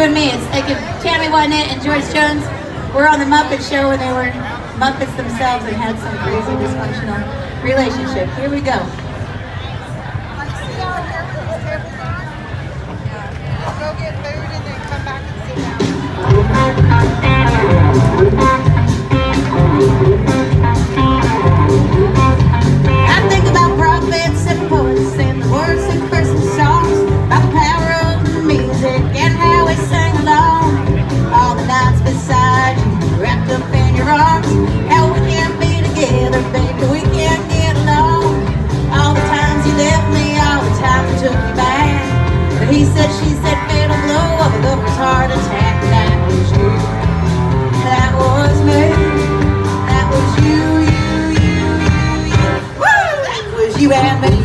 and me. It's like if Tammy Wynette and George Jones were on the Muppet Show and they were Muppets themselves and had some crazy dysfunctional relationship. Here we go. Go get food and then come back and sit down. I think about prophets and poets and the words and Christmas songs, about the power of the music and how we sing along. All the nights beside you, wrapped up in your arms, how we can't be together, baby, we can't get along. All the times you left me, all the times you took me back. But he said, she said, fatal blow of a lover's heart attack. That was you, that was me, that was you. Woo! That was you and me.